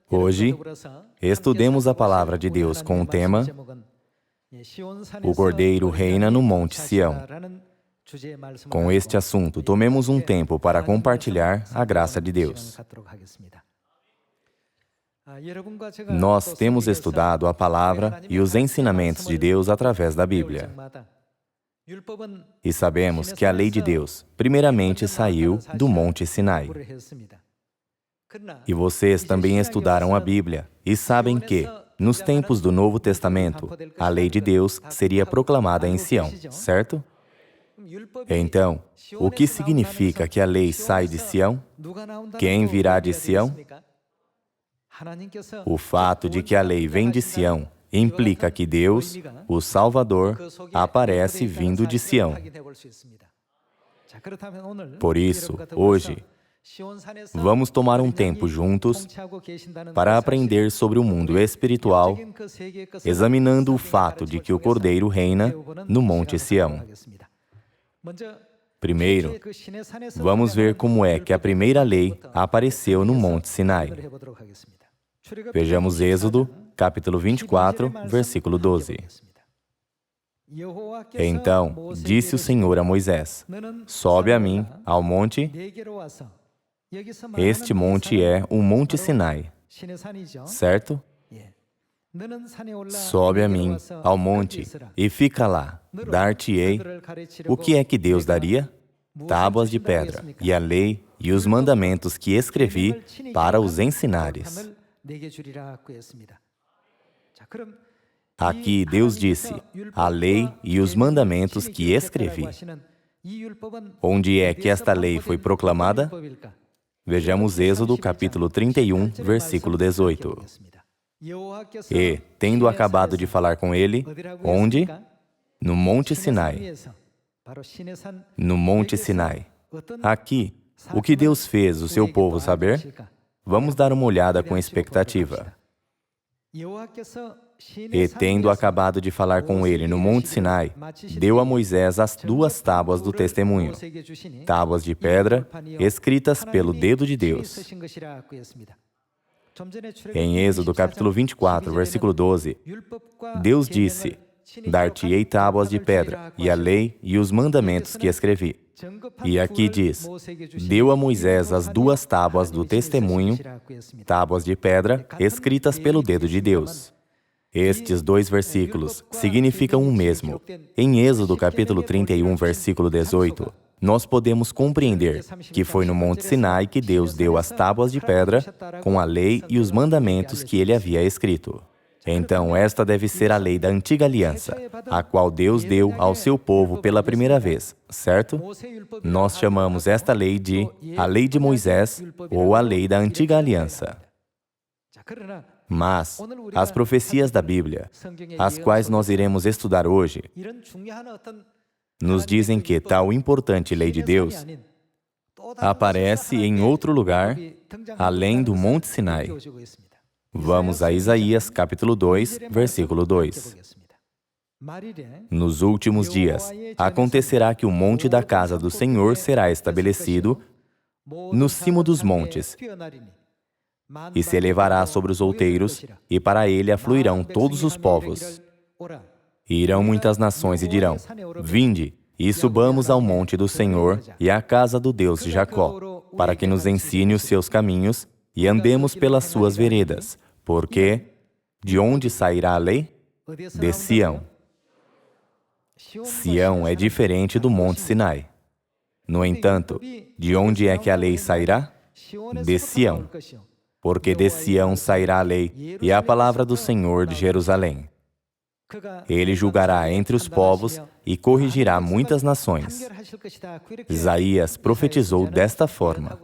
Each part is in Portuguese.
Hoje, estudemos a Palavra de Deus com o tema O Cordeiro reina no Monte Sião. Com este assunto, tomemos um tempo para compartilhar a graça de Deus. Nós temos estudado a Palavra e os ensinamentos de Deus através da Bíblia. E sabemos que a lei de Deus, primeiramente, saiu do Monte Sinai. E vocês também estudaram a Bíblia e sabem que, nos tempos do Novo Testamento, a lei de Deus seria proclamada em Sião, certo? Então, o que significa que a lei sai de Sião? Quem virá de Sião? O fato de que a lei vem de Sião implica que Deus, o Salvador, aparece vindo de Sião. Por isso, hoje, vamos tomar um tempo juntos para aprender sobre o mundo espiritual, examinando o fato de que o Cordeiro reina no Monte Sião. Primeiro, vamos ver como é que a primeira lei apareceu no Monte Sinai. Vejamos Êxodo, capítulo 24, versículo 12. Então, disse o Senhor a Moisés: sobe a mim, ao monte. Este monte é o Monte Sinai, certo? Sobe a mim, ao monte, e fica lá. Dar-te-ei. O que é que Deus daria? Tábuas de pedra, e a lei e os mandamentos que escrevi para os ensinares. Aqui Deus disse, a lei e os mandamentos que escrevi. Onde é que esta lei foi proclamada? Vejamos Êxodo, capítulo 31, versículo 18. E, tendo acabado de falar com ele, onde? No Monte Sinai. No Monte Sinai. Aqui, o que Deus fez o seu povo saber? Vamos dar uma olhada com expectativa. E, tendo acabado de falar com ele no Monte Sinai, deu a Moisés as 2 tábuas do testemunho, tábuas de pedra, escritas pelo dedo de Deus. Em Êxodo, capítulo 24, versículo 12, Deus disse, dar-te-ei tábuas de pedra, e a lei e os mandamentos que escrevi. E aqui diz, deu a Moisés as 2 tábuas do testemunho, tábuas de pedra, escritas pelo dedo de Deus. Estes 2 versículos significam o mesmo. Em Êxodo, capítulo 31, versículo 18, nós podemos compreender que foi no Monte Sinai que Deus deu as tábuas de pedra com a lei e os mandamentos que ele havia escrito. Então, esta deve ser a lei da antiga aliança, a qual Deus deu ao seu povo pela primeira vez, certo? Nós chamamos esta lei de a lei de Moisés ou a lei da antiga aliança. Mas, as profecias da Bíblia, as quais nós iremos estudar hoje, nos dizem que tal importante lei de Deus aparece em outro lugar, além do Monte Sinai. Vamos a Isaías, capítulo 2, versículo 2. Nos últimos dias, acontecerá que o monte da casa do Senhor será estabelecido no cimo dos montes, e se elevará sobre os outeiros, e para ele afluirão todos os povos. E irão muitas nações e dirão, vinde, e subamos ao monte do Senhor e à casa do Deus de Jacó, para que nos ensine os seus caminhos e andemos pelas suas veredas, porque de onde sairá a lei? De Sião. Sião é diferente do Monte Sinai. No entanto, de onde é que a lei sairá? De Sião. Porque de Sião sairá a lei e a palavra do Senhor de Jerusalém. Ele julgará entre os povos e corrigirá muitas nações. Isaías profetizou desta forma.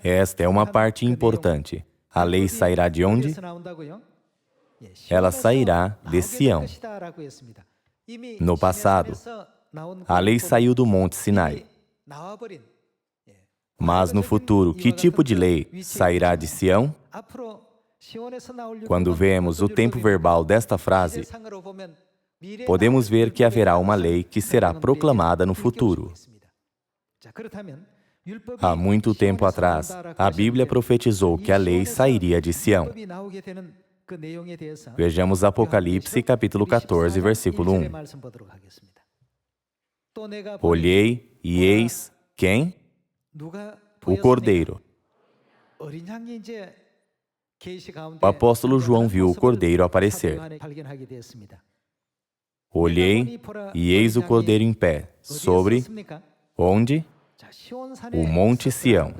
Esta é uma parte importante. A lei sairá de onde? Ela sairá de Sião. No passado, a lei saiu do Monte Sinai. Mas no futuro, que tipo de lei sairá de Sião? Quando vemos o tempo verbal desta frase, podemos ver que haverá uma lei que será proclamada no futuro. Há muito tempo atrás, a Bíblia profetizou que a lei sairia de Sião. Vejamos Apocalipse, capítulo 14, versículo 1. Olhei e eis quem? O Cordeiro. O apóstolo João viu o Cordeiro aparecer. Olhei e eis o Cordeiro em pé, sobre, onde? O Monte Sião.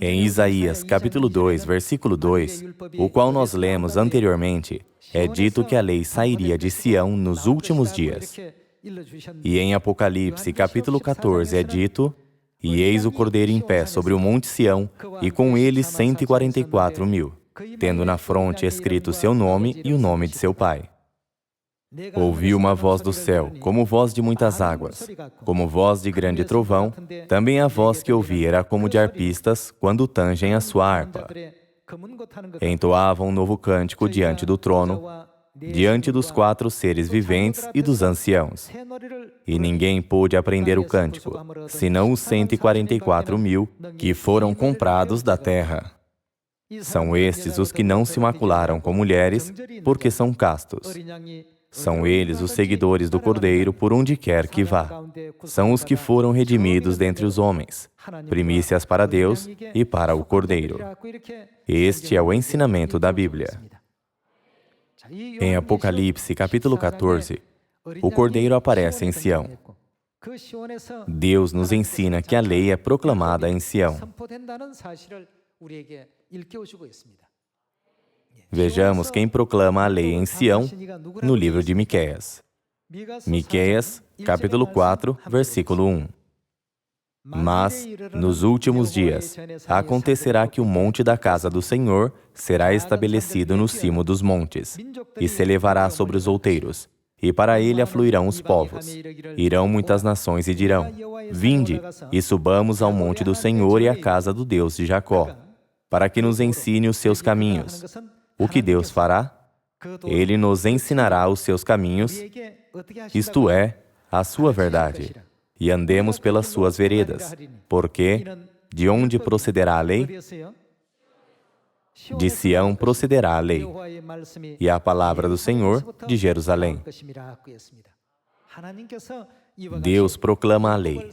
Em Isaías, capítulo 2, versículo 2, o qual nós lemos anteriormente, é dito que a lei sairia de Sião nos últimos dias. E em Apocalipse, capítulo 14, é dito: e eis o Cordeiro em pé sobre o Monte Sião, e com ele 144.000, tendo na fronte escrito seu nome e o nome de seu pai. Ouvi uma voz do céu, como voz de muitas águas, como voz de grande trovão. Também a voz que ouvi era como de arpistas, quando tangem a sua harpa. Entoavam um novo cântico diante do trono, diante dos 4 seres viventes e dos anciãos. E ninguém pôde aprender o cântico, senão os 144.000 que foram comprados da terra. São estes os que não se macularam com mulheres, porque são castos. São eles os seguidores do Cordeiro por onde quer que vá. São os que foram redimidos dentre os homens, primícias para Deus e para o Cordeiro. Este é o ensinamento da Bíblia. Em Apocalipse, capítulo 14, o Cordeiro aparece em Sião. Deus nos ensina que a lei é proclamada em Sião. Vejamos quem proclama a lei em Sião no livro de Miqueias. Miqueias, capítulo 4, versículo 1. Mas, nos últimos dias, acontecerá que o monte da casa do Senhor será estabelecido no cimo dos montes, e se elevará sobre os outeiros, e para ele afluirão os povos. Irão muitas nações e dirão: vinde, e subamos ao monte do Senhor e à casa do Deus de Jacó, para que nos ensine os seus caminhos. O que Deus fará? Ele nos ensinará os seus caminhos, isto é, a sua verdade, e andemos pelas suas veredas, porque de onde procederá a lei? De Sião procederá a lei, e a palavra do Senhor de Jerusalém. Deus proclama a lei,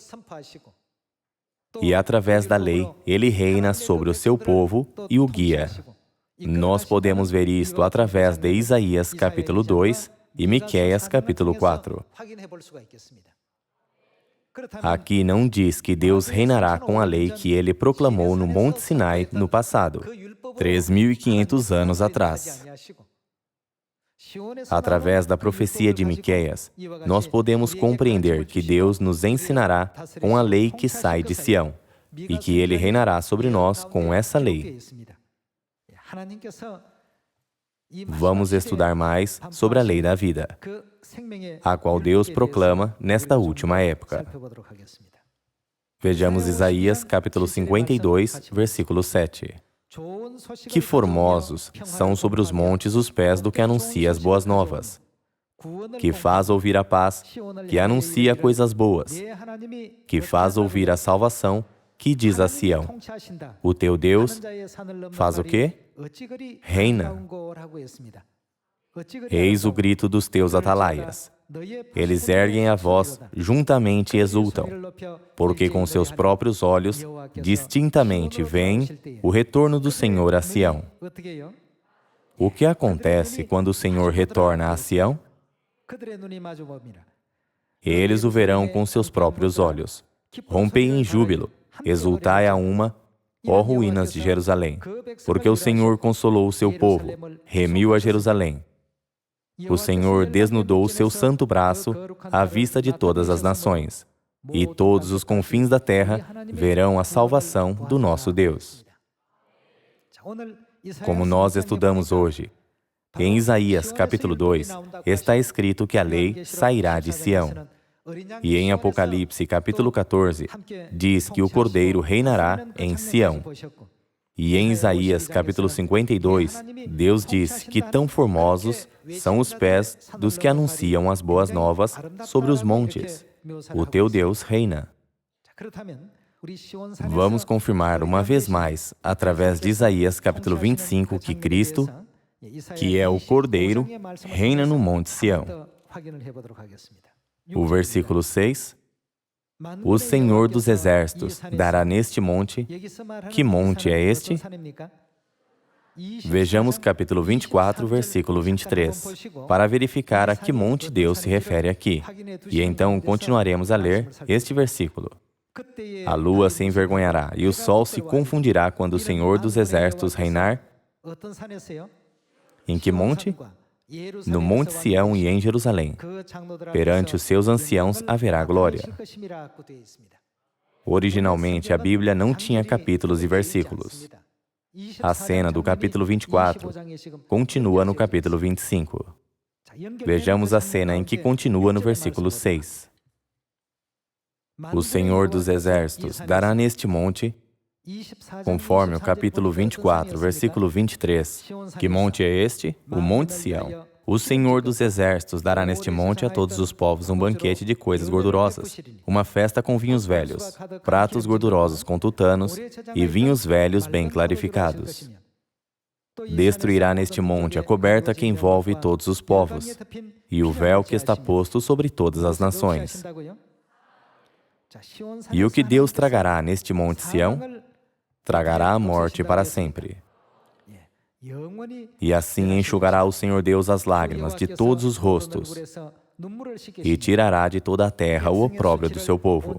e através da lei, Ele reina sobre o seu povo e o guia. Nós podemos ver isto através de Isaías, capítulo 2, e Miqueias, capítulo 4. Aqui não diz que Deus reinará com a lei que Ele proclamou no Monte Sinai no passado, 3.500 anos atrás. Através da profecia de Miqueias, nós podemos compreender que Deus nos ensinará com a lei que sai de Sião, e que Ele reinará sobre nós com essa lei. Vamos estudar mais sobre a lei da vida, a qual Deus proclama nesta última época. Vejamos Isaías, capítulo 52, versículo 7. Que formosos são sobre os montes os pés do que anuncia as boas novas, que faz ouvir a paz, que anuncia coisas boas, que faz ouvir a salvação, que diz a Sião: o teu Deus faz o quê? Reina. Eis o grito dos teus atalaias. Eles erguem a voz, juntamente exultam, porque com seus próprios olhos, distintamente veem o retorno do Senhor a Sião. O que acontece quando o Senhor retorna a Sião? Eles o verão com seus próprios olhos. Rompei em júbilo, exultai a uma, ó ruínas de Jerusalém, porque o Senhor consolou o seu povo, remiu a Jerusalém. O Senhor desnudou o seu santo braço à vista de todas as nações, e todos os confins da terra verão a salvação do nosso Deus. Como nós estudamos hoje, em Isaías capítulo 2, está escrito que a lei sairá de Sião. E em Apocalipse capítulo 14, diz que o Cordeiro reinará em Sião. E em Isaías capítulo 52, Deus diz que tão formosos são os pés dos que anunciam as boas novas sobre os montes. O teu Deus reina. Vamos confirmar uma vez mais, através de Isaías capítulo 25, que Cristo, que é o Cordeiro, reina no Monte Sião. O versículo 6, o Senhor dos Exércitos dará neste monte. Que monte é este? Vejamos capítulo 24, versículo 23, para verificar a que monte Deus se refere aqui. E então continuaremos a ler este versículo. A lua se envergonhará e o sol se confundirá quando o Senhor dos Exércitos reinar. Em que monte? No Monte Sião e em Jerusalém. Perante os seus anciãos haverá glória. Originalmente, a Bíblia não tinha capítulos e versículos. A cena do capítulo 24 continua no capítulo 25. Vejamos a cena em que continua no versículo 6. O Senhor dos Exércitos dará neste monte, conforme o capítulo 24, versículo 23. Que monte é este? O Monte Sião. O Senhor dos Exércitos dará neste monte a todos os povos um banquete de coisas gordurosas, uma festa com vinhos velhos, pratos gordurosos com tutanos e vinhos velhos bem clarificados. Destruirá neste monte a coberta que envolve todos os povos e o véu que está posto sobre todas as nações. E o que Deus tragará neste Monte Sião? Tragará a morte para sempre. E assim enxugará o Senhor Deus as lágrimas de todos os rostos e tirará de toda a terra o opróbrio do seu povo.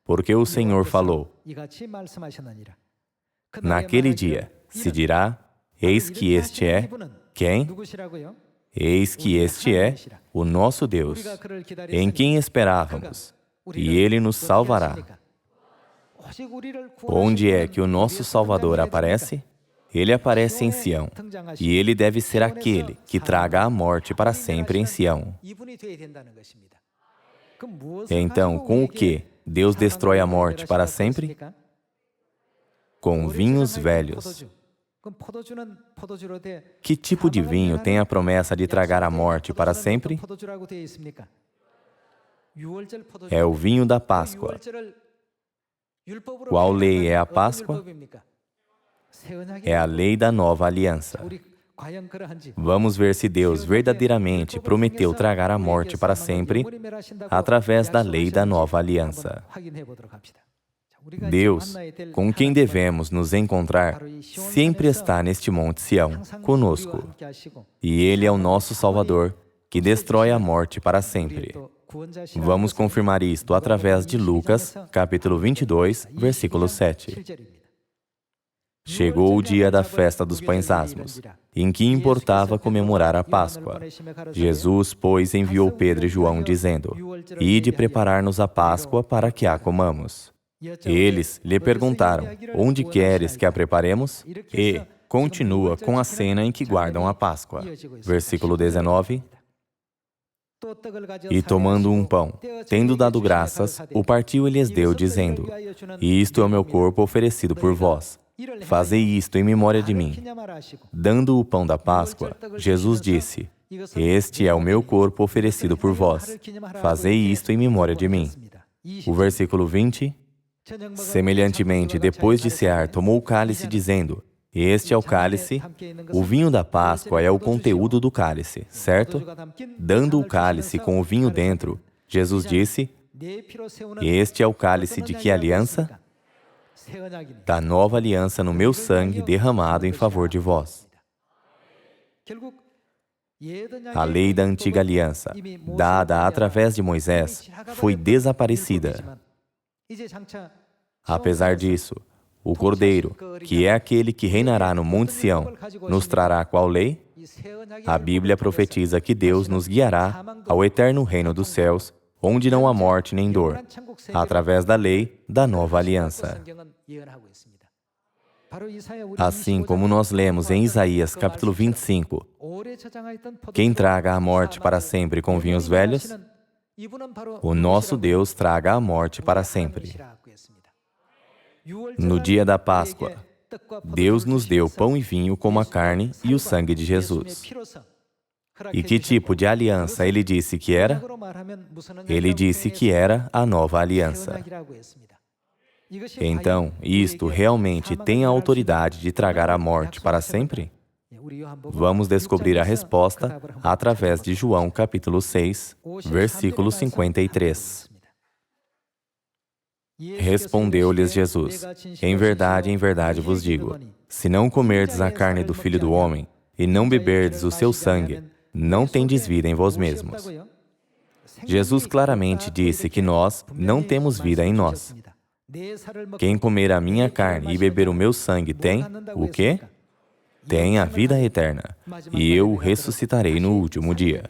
Porque o Senhor falou. Naquele dia se dirá, eis que este é, quem? Eis que este é o nosso Deus, em quem esperávamos, e Ele nos salvará. Onde é que o nosso Salvador aparece? Ele aparece em Sião, e ele deve ser aquele que traga a morte para sempre em Sião. Então, com o que Deus destrói a morte para sempre? Com vinhos velhos. Que tipo de vinho tem a promessa de tragar a morte para sempre? É o vinho da Páscoa. Qual lei é a Páscoa? É a lei da nova aliança. Vamos ver se Deus verdadeiramente prometeu tragar a morte para sempre através da lei da nova aliança. Deus, com quem devemos nos encontrar, sempre está neste Monte Sião, conosco. E Ele é o nosso Salvador, que destrói a morte para sempre. Vamos confirmar isto através de Lucas, capítulo 22, versículo 7. Chegou o dia da festa dos pães asmos, em que importava comemorar a Páscoa. Jesus, pois, enviou Pedro e João, dizendo, ide preparar-nos a Páscoa para que a comamos. Eles lhe perguntaram, onde queres que a preparemos? E continua com a cena em que guardam a Páscoa. Versículo 19. E tomando um pão, tendo dado graças, o partiu e lhes deu, dizendo, isto é o meu corpo oferecido por vós. Fazei isto em memória de mim. Dando o pão da Páscoa, Jesus disse, este é o meu corpo oferecido por vós. Fazei isto em memória de mim. O versículo 20. Semelhantemente, depois de cear, tomou o cálice, dizendo, este é o cálice, o vinho da Páscoa é o conteúdo do cálice, certo? Dando o cálice com o vinho dentro, Jesus disse, este é o cálice de que aliança? Da nova aliança no meu sangue derramado em favor de vós. A lei da antiga aliança, dada através de Moisés, foi desaparecida. Apesar disso, o Cordeiro, que é aquele que reinará no Monte Sião, nos trará qual lei? A Bíblia profetiza que Deus nos guiará ao eterno reino dos céus, onde não há morte nem dor, através da lei da nova aliança. Assim como nós lemos em Isaías capítulo 25, quem traga a morte para sempre com vinhos velhos? O nosso Deus traga a morte para sempre. No dia da Páscoa, Deus nos deu pão e vinho como a carne e o sangue de Jesus. E que tipo de aliança Ele disse que era? Ele disse que era a nova aliança. Então, isto realmente tem a autoridade de tragar a morte para sempre? Vamos descobrir a resposta através de João capítulo 6, versículo 53. Respondeu-lhes Jesus: em verdade vos digo, se não comerdes a carne do Filho do Homem e não beberdes o seu sangue, não tendes vida em vós mesmos. Jesus claramente disse que nós não temos vida em nós. Quem comer a minha carne e beber o meu sangue tem o quê? Tem a vida eterna, e eu o ressuscitarei no último dia.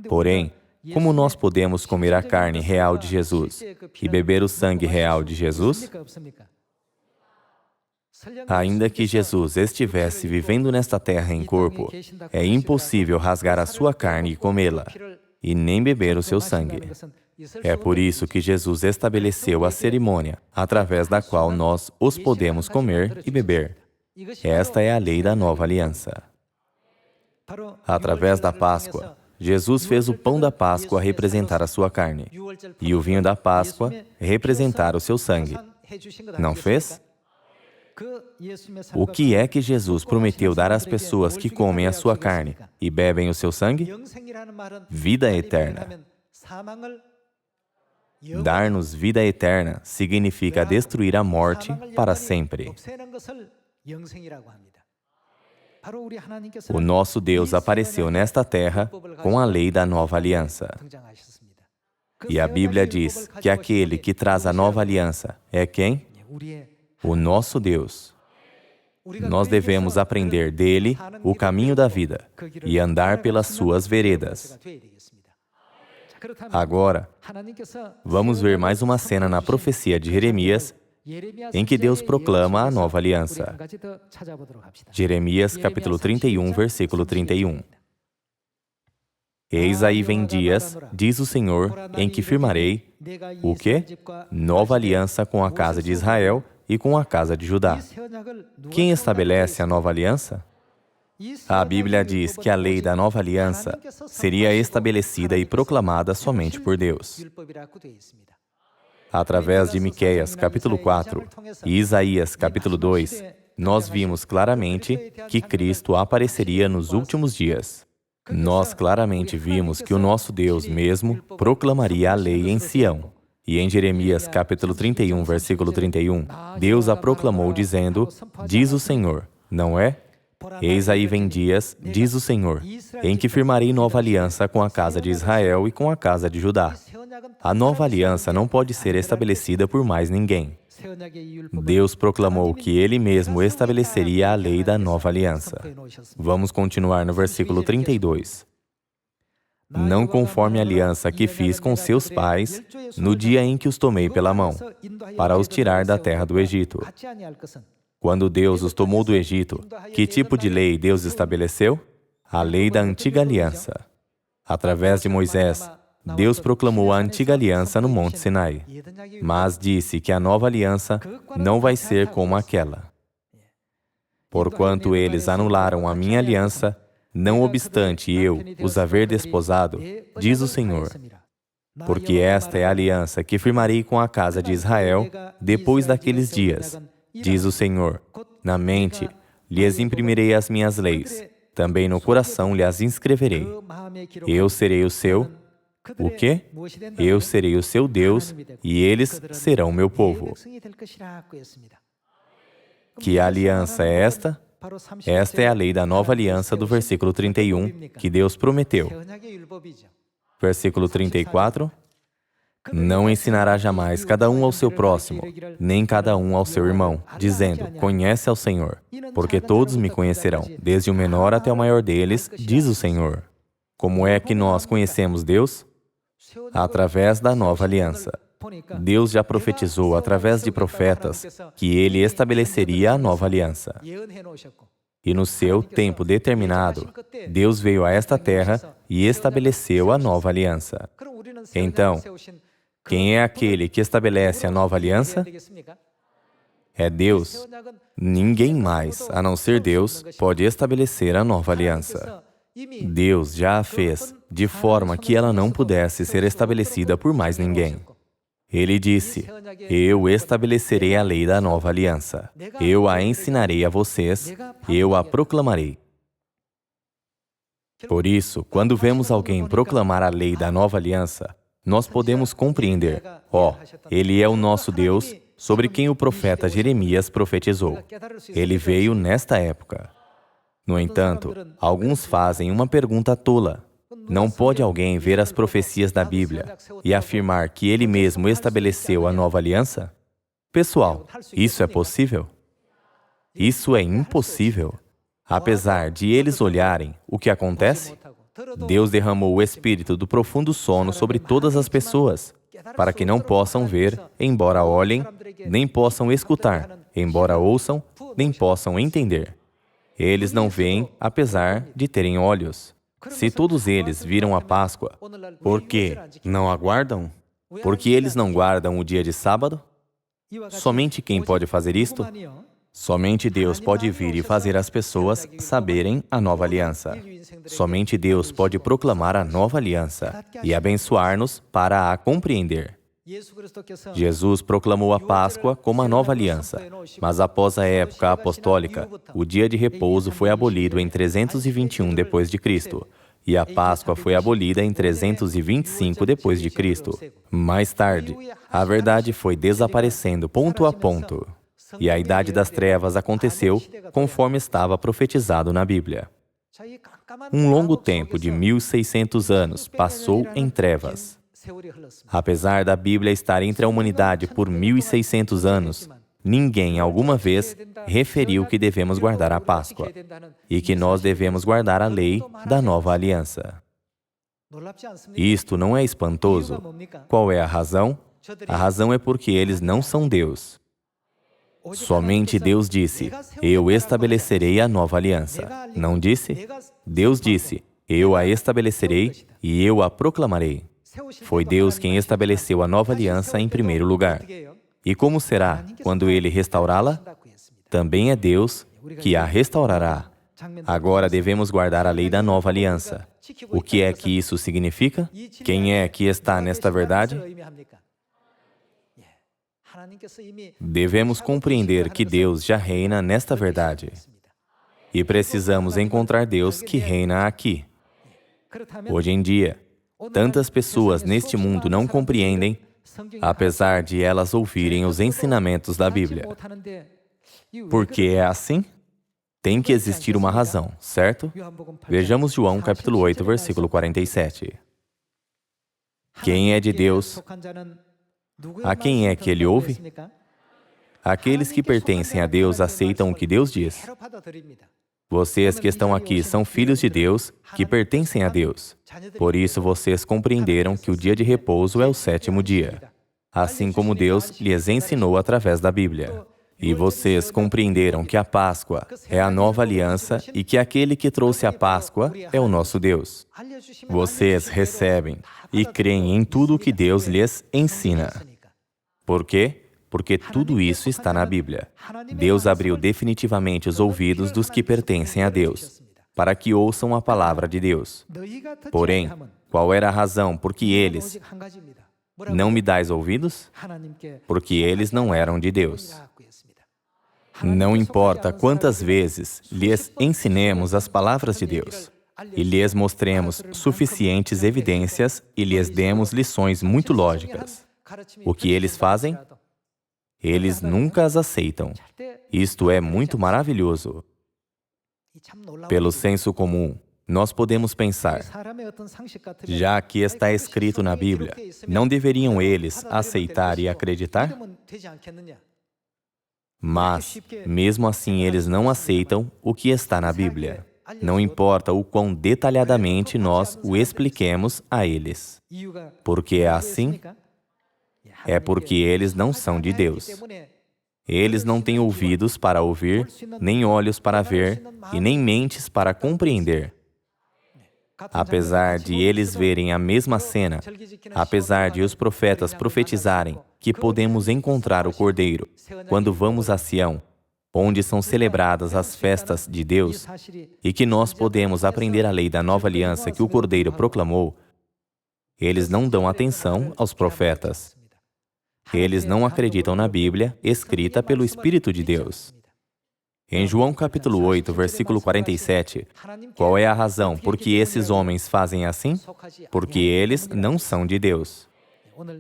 Porém, como nós podemos comer a carne real de Jesus e beber o sangue real de Jesus? Ainda que Jesus estivesse vivendo nesta terra em corpo, é impossível rasgar a sua carne e comê-la, e nem beber o seu sangue. É por isso que Jesus estabeleceu a cerimônia, através da qual nós os podemos comer e beber. Esta é a lei da nova aliança. Através da Páscoa, Jesus fez o pão da Páscoa representar a sua carne, e o vinho da Páscoa representar o seu sangue. Não fez? O que é que Jesus prometeu dar às pessoas que comem a sua carne e bebem o seu sangue? Vida eterna. Dar-nos vida eterna significa destruir a morte para sempre. O nosso Deus apareceu nesta terra com a lei da nova aliança. E a Bíblia diz que aquele que traz a nova aliança é quem? O nosso Deus. Nós devemos aprender dele o caminho da vida e andar pelas suas veredas. Agora, vamos ver mais uma cena na profecia de Jeremias, em que Deus proclama a nova aliança. Jeremias, capítulo 31, versículo 31. Eis aí vem dias, diz o Senhor, em que firmarei, o quê? Nova aliança com a casa de Israel e com a casa de Judá. Quem estabelece a nova aliança? A Bíblia diz que a lei da nova aliança seria estabelecida e proclamada somente por Deus. Através de Miqueias, capítulo 4, e Isaías, capítulo 2, nós vimos claramente que Cristo apareceria nos últimos dias. Nós claramente vimos que o nosso Deus mesmo proclamaria a lei em Sião. E em Jeremias, capítulo 31, versículo 31, Deus a proclamou dizendo, diz o Senhor, não é? Eis aí vem dias, diz o Senhor, em que firmarei nova aliança com a casa de Israel e com a casa de Judá. A nova aliança não pode ser estabelecida por mais ninguém. Deus proclamou que Ele mesmo estabeleceria a lei da nova aliança. Vamos continuar no versículo 32. Não conforme a aliança que fiz com seus pais no dia em que os tomei pela mão, para os tirar da terra do Egito. Quando Deus os tomou do Egito, que tipo de lei Deus estabeleceu? A lei da antiga aliança. Através de Moisés, Deus proclamou a antiga aliança no Monte Sinai, mas disse que a nova aliança não vai ser como aquela. Porquanto eles anularam a minha aliança, não obstante eu os haver desposado, diz o Senhor, porque esta é a aliança que firmarei com a casa de Israel depois daqueles dias, diz o Senhor, na mente lhes imprimirei as minhas leis, também no coração lhes inscreverei. Eu serei o seu, o quê? Eu serei o seu Deus e eles serão meu povo. Que aliança é esta? Esta é a lei da nova aliança do versículo 31, que Deus prometeu. Versículo 34. Não ensinará jamais cada um ao seu próximo, nem cada um ao seu irmão, dizendo, conhece ao Senhor, porque todos me conhecerão, desde o menor até o maior deles, diz o Senhor. Como é que nós conhecemos Deus? Através da nova aliança. Deus já profetizou através de profetas que Ele estabeleceria a nova aliança. E no seu tempo determinado, Deus veio a esta terra e estabeleceu a nova aliança. Então, quem é aquele que estabelece a nova aliança? É Deus. Ninguém mais, a não ser Deus, pode estabelecer a nova aliança. Deus já a fez, de forma que ela não pudesse ser estabelecida por mais ninguém. Ele disse: eu estabelecerei a lei da nova aliança. Eu a ensinarei a vocês, eu a proclamarei. Por isso, quando vemos alguém proclamar a lei da nova aliança, nós podemos compreender: ele é o nosso Deus, sobre quem o profeta Jeremias profetizou. Ele veio nesta época. No entanto, alguns fazem uma pergunta tola. Não pode alguém ver as profecias da Bíblia e afirmar que ele mesmo estabeleceu a nova aliança? Pessoal, isso é possível? Isso é impossível. Apesar de eles olharem, o que acontece? Deus derramou o espírito do profundo sono sobre todas as pessoas, para que não possam ver, embora olhem, nem possam escutar, embora ouçam, nem possam entender. Eles não veem, apesar de terem olhos. Se todos eles viram a Páscoa, por que não aguardam? Porque eles não guardam o dia de sábado? Somente quem pode fazer isto? Somente Deus pode vir e fazer as pessoas saberem a nova aliança. Somente Deus pode proclamar a nova aliança e abençoar-nos para a compreender. Jesus proclamou a Páscoa como a nova aliança, mas após a época apostólica, o dia de repouso foi abolido em 321 d.C., e a Páscoa foi abolida em 325 d.C. Mais tarde, a verdade foi desaparecendo ponto a ponto, e a Idade das Trevas aconteceu conforme estava profetizado na Bíblia. Um longo tempo de 1600 anos passou em trevas. Apesar da Bíblia estar entre a humanidade por 1600 anos, ninguém alguma vez referiu que devemos guardar a Páscoa e que nós devemos guardar a lei da nova aliança. Isto não é espantoso? Qual é a razão? A razão é porque eles não são Deus. Somente Deus disse: eu estabelecerei a nova aliança. Não disse? Deus disse: eu a estabelecerei e eu a proclamarei. Foi Deus quem estabeleceu a nova aliança em primeiro lugar. E como será quando Ele restaurá-la? Também é Deus que a restaurará. Agora devemos guardar a lei da nova aliança. O que é que isso significa? Quem é que está nesta verdade? Devemos compreender que Deus já reina nesta verdade. E precisamos encontrar Deus que reina aqui. Hoje em dia, tantas pessoas neste mundo não compreendem, apesar de elas ouvirem os ensinamentos da Bíblia. Por que é assim? Tem que existir uma razão, certo? Vejamos João capítulo 8, versículo 47. Quem é de Deus? A quem é que ele ouve? Aqueles que pertencem a Deus aceitam o que Deus diz. Vocês que estão aqui são filhos de Deus, que pertencem a Deus. Por isso vocês compreenderam que o dia de repouso é o sétimo dia, assim como Deus lhes ensinou através da Bíblia. E vocês compreenderam que a Páscoa é a nova aliança e que aquele que trouxe a Páscoa é o nosso Deus. Vocês recebem e creem em tudo o que Deus lhes ensina. Por quê? Porque tudo isso está na Bíblia. Deus abriu definitivamente os ouvidos dos que pertencem a Deus, para que ouçam a palavra de Deus. Porém, qual era a razão por que eles não me dais ouvidos? Porque eles não eram de Deus. Não importa quantas vezes lhes ensinemos as palavras de Deus, e lhes mostremos suficientes evidências e lhes demos lições muito lógicas, o que eles fazem? Eles nunca as aceitam. Isto é muito maravilhoso. Pelo senso comum, nós podemos pensar, já que está escrito na Bíblia, não deveriam eles aceitar e acreditar? Mas, mesmo assim, eles não aceitam o que está na Bíblia. Não importa o quão detalhadamente nós o expliquemos a eles. Porque é assim? É porque eles não são de Deus. Eles não têm ouvidos para ouvir, nem olhos para ver, e nem mentes para compreender. Apesar de eles verem a mesma cena, apesar de os profetas profetizarem que podemos encontrar o Cordeiro quando vamos a Sião, onde são celebradas as festas de Deus, e que nós podemos aprender a lei da nova aliança que o Cordeiro proclamou, eles não dão atenção aos profetas. Eles não acreditam na Bíblia, escrita pelo Espírito de Deus. Em João capítulo 8, versículo 47, qual é a razão por que esses homens fazem assim? Porque eles não são de Deus.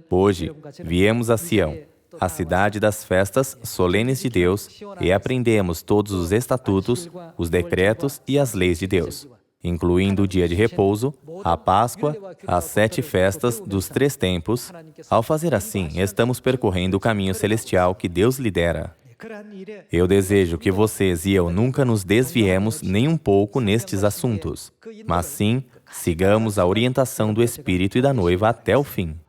Hoje, viemos a Sião, a cidade das festas solenes de Deus, e aprendemos todos os estatutos, os decretos e as leis de Deus, incluindo o dia de repouso, a Páscoa, as 7 festas dos 3 tempos. Ao fazer assim, estamos percorrendo o caminho celestial que Deus lidera. Eu desejo que vocês e eu nunca nos desviemos nem um pouco nestes assuntos, mas sim, sigamos a orientação do Espírito e da noiva até o fim.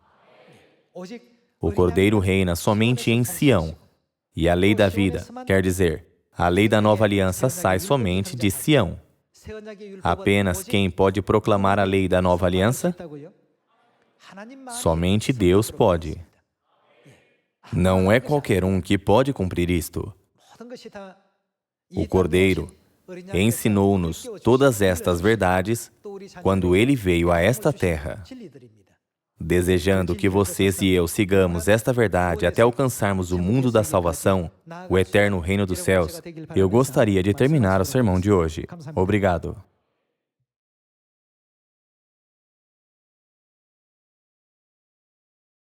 O Cordeiro reina somente em Sião, e a lei da vida, quer dizer, a lei da nova aliança sai somente de Sião. Apenas quem pode proclamar a lei da nova aliança? Somente Deus pode. Não é qualquer um que pode cumprir isto. O Cordeiro ensinou-nos todas estas verdades quando Ele veio a esta terra. Desejando que vocês e eu sigamos esta verdade até alcançarmos o mundo da salvação, o eterno reino dos céus, eu gostaria de terminar o sermão de hoje. Obrigado.